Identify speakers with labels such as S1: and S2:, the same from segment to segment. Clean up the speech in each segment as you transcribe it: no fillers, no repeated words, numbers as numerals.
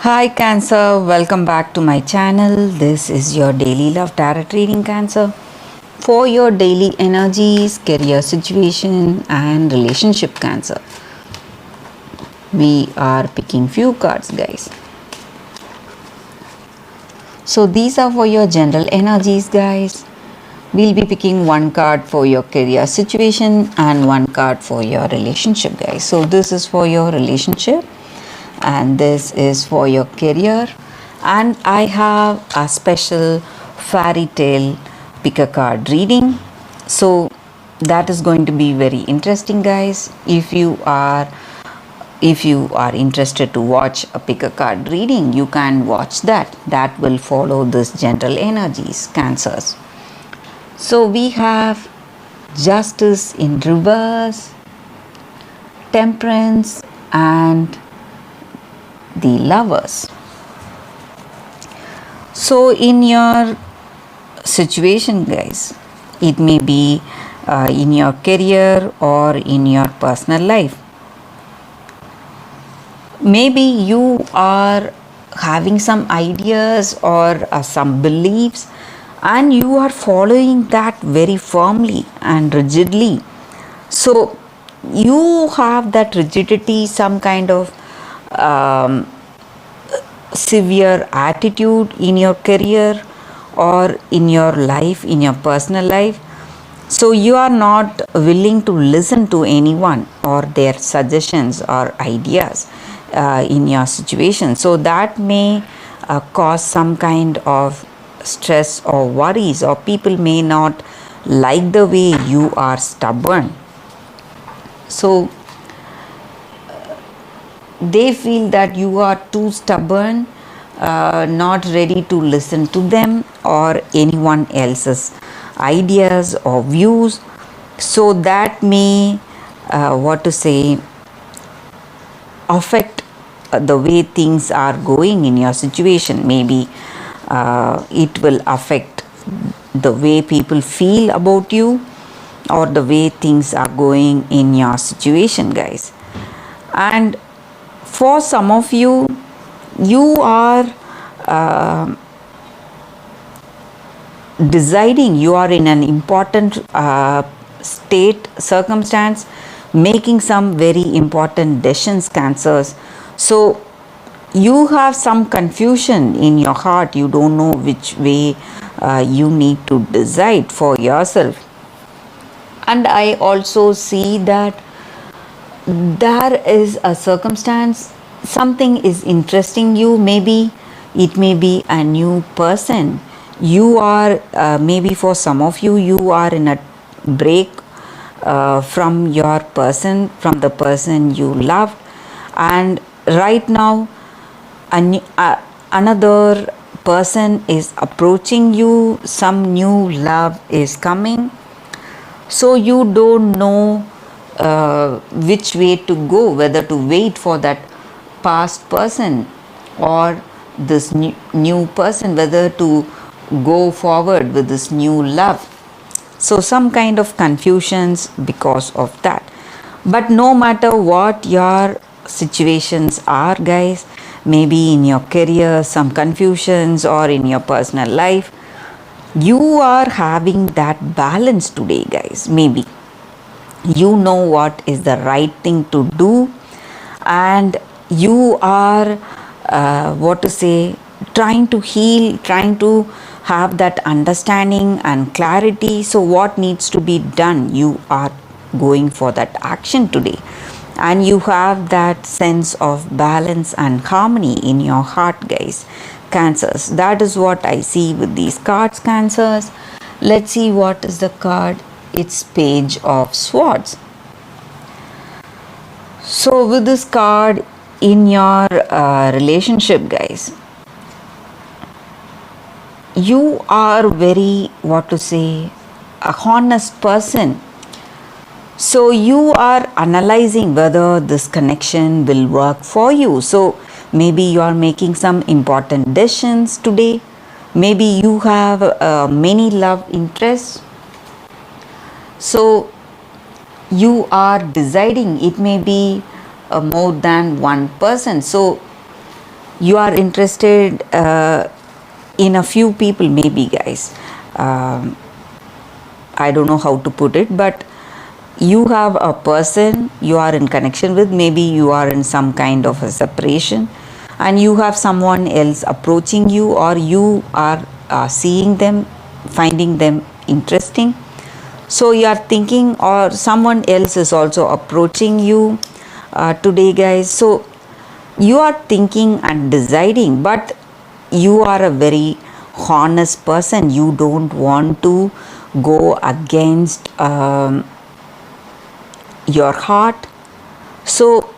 S1: Hi Cancer, welcome back to my channel. This is your daily love tarot reading, Cancer. For your daily energies, career situation and relationship, Cancer. We are picking few cards, guys. So these are for your general energies, guys. We'll be picking one card for your career situation and one card for your relationship, guys. So this is for your relationship and this is for your career, and I have a special fairy tale pick a card reading, so that is going to be very interesting, guys. If you are interested to watch a pick a card reading, you can watch that will follow this general energies, Cancers. So we have Justice in reverse, Temperance and the Lovers. So in your situation, guys, it may be in your career or in your personal life. Maybe you are having some ideas or some beliefs and you are following that very firmly and rigidly. So you have that rigidity, some kind of severe attitude in your career or in your life, in your personal life. So you are not willing to listen to anyone or their suggestions or ideas in your situation. So that may cause some kind of stress or worries, or people may not like the way you are stubborn. So they feel that you are too stubborn, not ready to listen to them or anyone else's ideas or views. So that may affect the way things are going in your situation. Maybe it will affect the way people feel about you or the way things are going in your situation, guys. And for some of you, you are deciding, you are in an important state, circumstance, making some very important decisions, Cancers. So you have some confusion in your heart, you don't know which way you need to decide for yourself. And I also see that there is a circumstance, something is interesting you. Maybe it may be a new person. You are maybe for some of you, you are in a break from your person, from the person you loved, and right now another person is approaching you, some new love is coming. So you don't know which way to go, whether to wait for that past person or this new person, whether to go forward with this new love. So some kind of confusions because of that. But no matter what your situations are, guys, maybe in your career some confusions or in your personal life, you are having that balance today, guys. Maybe you know what is the right thing to do, and you are trying to heal, trying to have that understanding and clarity. So what needs to be done, you are going for that action today, and you have that sense of balance and harmony in your heart, guys, Cancers. That is what I see with these cards, Cancers. Let's see what is the card. It's Page of Swords. So with this card, in your relationship, guys, you are very a honest person. So you are analyzing whether this connection will work for you. So maybe you are making some important decisions today. Maybe you have many love interests. So you are deciding, it may be more than one person. So You are interested in a few people, maybe, guys. Um, I don't know how to put it, but you have a person you are in connection with. Maybe you are in some kind of a separation, and you have someone else approaching you, or you are seeing them, finding them interesting. So you are thinking, or someone else is also approaching you today, guys. So you are thinking and deciding, but you are a very honest person. You don't want to go against your heart. So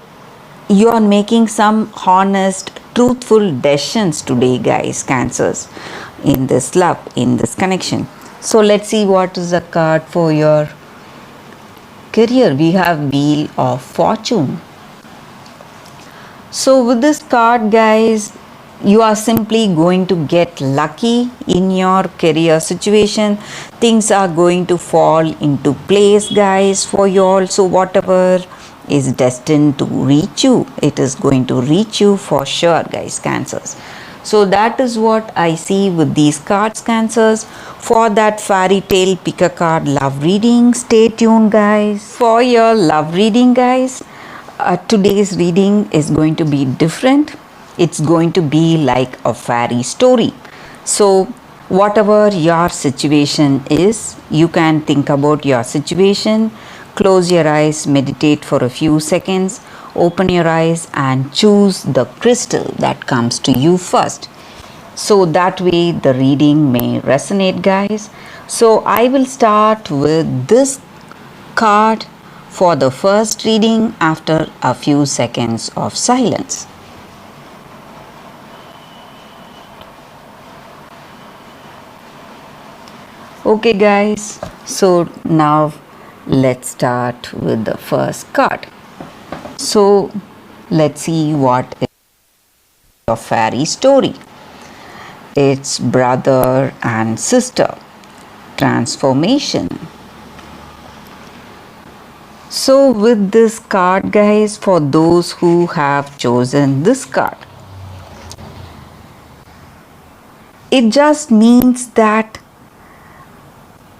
S1: you are making some honest, truthful decisions today, guys, Cancers, in this love, in this connection. So let's see what is the card for your career. We have Wheel of Fortune. So with this card, guys, you are simply going to get lucky in your career situation. Things are going to fall into place, guys, for you all. So whatever is destined to reach you, it is going to reach you for sure, guys, Cancers. So that is what I see with these cards, Cancers. For that fairy tale pick a card love reading, stay tuned, guys, for your love reading, guys. Today's reading is going to be different. It's going to be like a fairy story. So whatever your situation is, you can think about your situation, close your eyes, meditate for a few seconds, open your eyes and choose the crystal that comes to you first. So that way the reading may resonate, guys. So I will start with this card for the first reading after a few seconds of silence. Okay, guys, so now let's start with the first card. So let's see what is your fairy story. It's brother and sister transformation. So with this card, guys, for those who have chosen this card, it just means that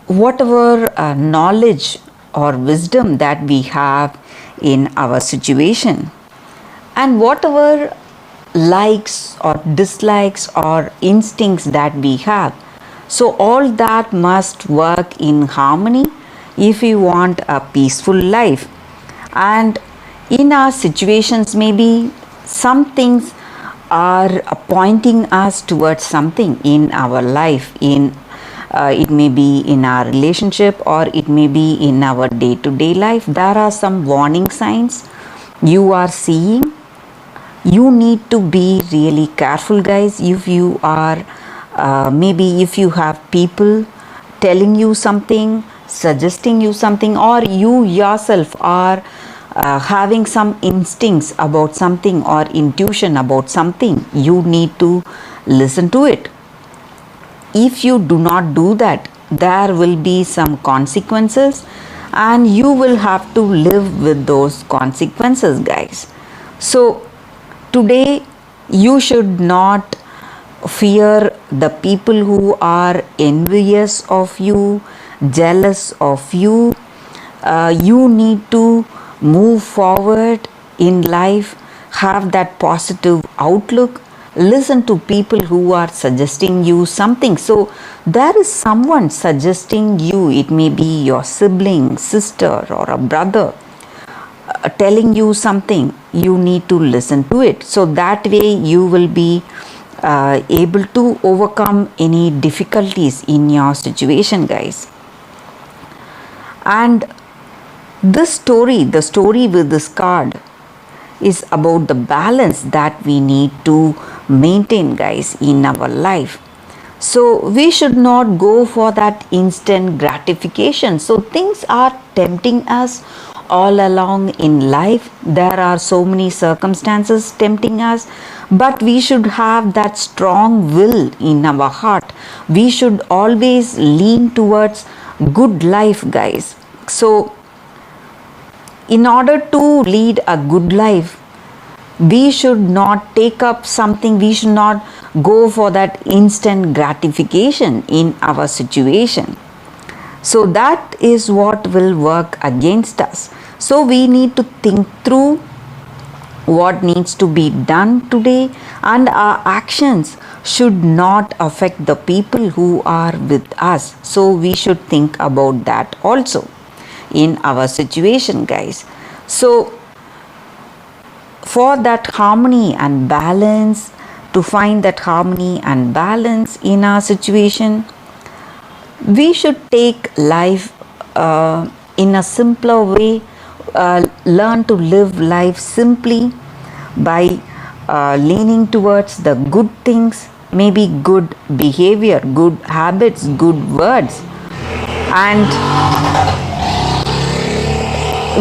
S1: whatever knowledge or wisdom that we have in our situation, and whatever likes or dislikes or instincts that we have, so all that must work in harmony if we want a peaceful life. And in our situations, maybe some things are pointing us towards something in our life. It may be in our relationship, or it may be in our day-to-day life. There are some warning signs you are seeing. You need to be really careful, guys. If you are maybe if you have people telling you something, suggesting you something, or you yourself are having some instincts about something or intuition about something, you need to listen to it. If you do not do that, there will be some consequences, and you will have to live with those consequences, guys. So today you should not fear the people who are envious of you, jealous of you. You need to move forward in life, have that positive outlook, listen to people who are suggesting you something. So there is someone suggesting you, it may be your sibling, sister, or a brother, telling you something. You need to listen to it, so that way you will be able to overcome any difficulties in your situation, guys. And this story, the story with this card, is about the balance that we need to maintain, guys, in our life. So we should not go for that instant gratification. So things are tempting us all along in life. There are so many circumstances tempting us, but we should have that strong will in our heart. We should always lean towards good life, guys. So in order to lead a good life, We should not take up something, we should not go for that instant gratification in our situation. So that is what will work against us. So we need to think through what needs to be done today, and our actions should not affect the people who are with us. So we should think about that also in our situation, guys. So for that harmony and balance, to find that harmony and balance in our situation, we should take life in a simpler way, learn to live life simply by leaning towards the good things, maybe good behavior, good habits, good words, and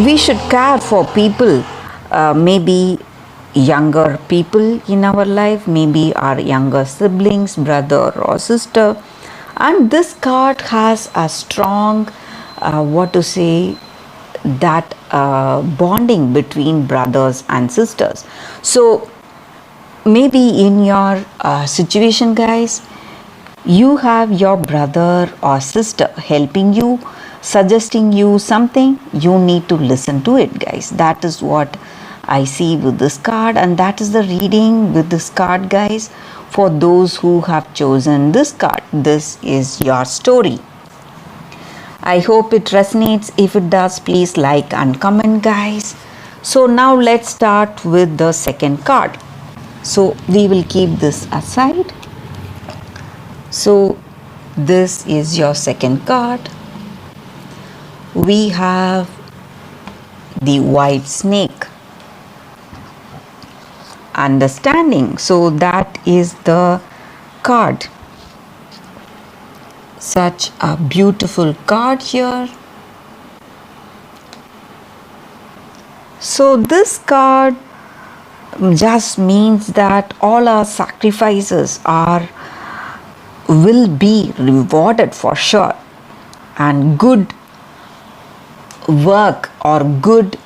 S1: we should care for people, maybe younger people in our life, maybe our younger siblings, brother or sister. And this card has a strong, that bonding between brothers and sisters. So maybe in your situation, guys, you have your brother or sister helping you, suggesting you something. You need to listen to it, guys. That is what I see with this card, and that is the reading with this card, guys. For those who have chosen this card, this is your story. I hope it resonates. If it does, please like and comment, guys. So now let's start with the second card. So we will keep this aside. So this is your second card. We have the white snake. Understanding. So that is the card. Such a beautiful card here. So this card just means that all our sacrifices will be rewarded for sure, and good work or good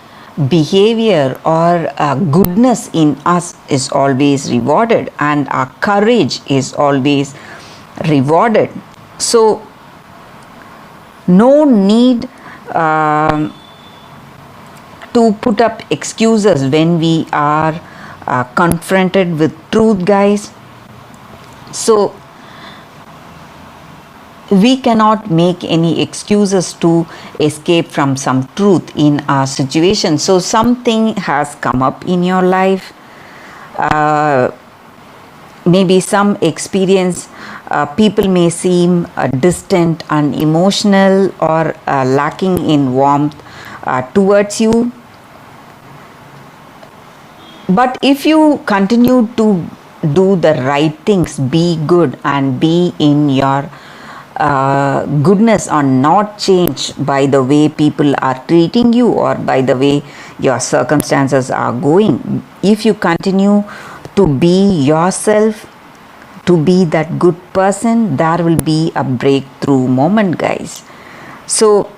S1: behavior or goodness in us is always rewarded, and our courage is always rewarded. So no need to put up excuses when we are confronted with truth, guys. So we cannot make any excuses to escape from some truth in our situation. So something has come up in your life, maybe some experience. People may seem distant, unemotional, or lacking in warmth towards you. But if you continue to do the right things, be good and be in your goodness, or not changed by the way people are treating you or by the way your circumstances are going. If you continue to be yourself, to be that good person, there will be a breakthrough moment, guys. So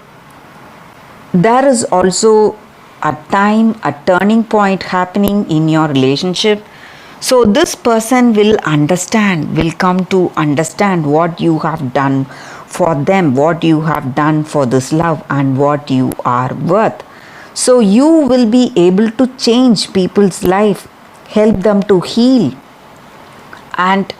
S1: there is also a time, a turning point happening in your relationship. So this person will come to understand what you have done for them, what you have done for this love, and what you are worth. So you will be able to change people's life, help them to heal, and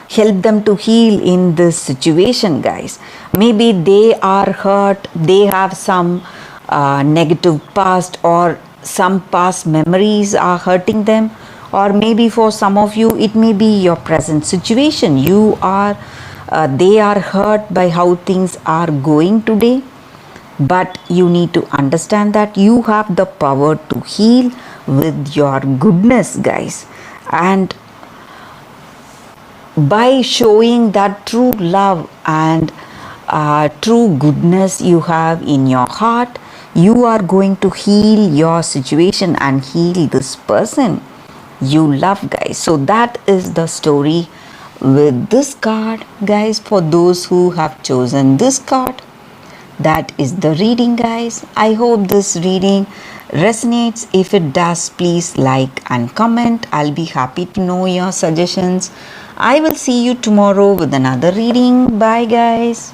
S1: help them to heal in this situation, guys. Maybe they are hurt, they have some negative past, or some past memories are hurting them, or maybe for some of you it may be your present situation. They are hurt by how things are going today, but you need to understand that you have the power to heal with your goodness, guys. And by showing that true love and true goodness you have in your heart, you are going to heal your situation and heal this person you love, guys. So that is the story with this card, guys. For those who have chosen this card, that is the reading, guys. I hope this reading resonates. If it does, please like and comment. I'll be happy to know your suggestions. I will see you tomorrow with another reading. Bye, guys.